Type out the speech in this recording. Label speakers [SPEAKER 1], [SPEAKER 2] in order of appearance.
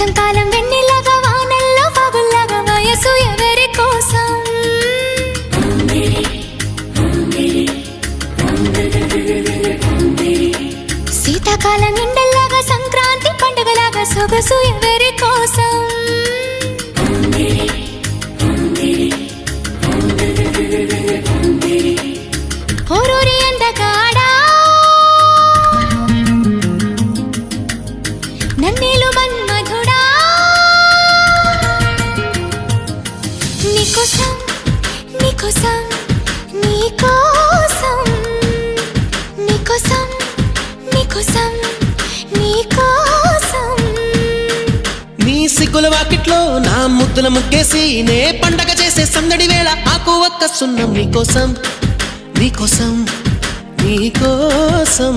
[SPEAKER 1] వసంతకాలం వెన్నెలగా వానల్లో పగుల్లాగా వయసు ఎవరి కోసం శీతాకాలం ఎండల్లాగా సంక్రాంతి పండుగలాగా సొగసు ఎవరి కోసం ఓరూరి అందగాడా నన్నేలు మన్మధుడా నీకోసం నీకోసం నీకోసం నీకోసం నీకోసం నీకోసం
[SPEAKER 2] నీ సిగ్గుల వాకిట్లో నా ముద్దుల ముగ్గేసి నే పండగ చేసే సందడి వేళ ఆకు ఒక్క సున్నం నీకోసం నీకోసం నీకోసం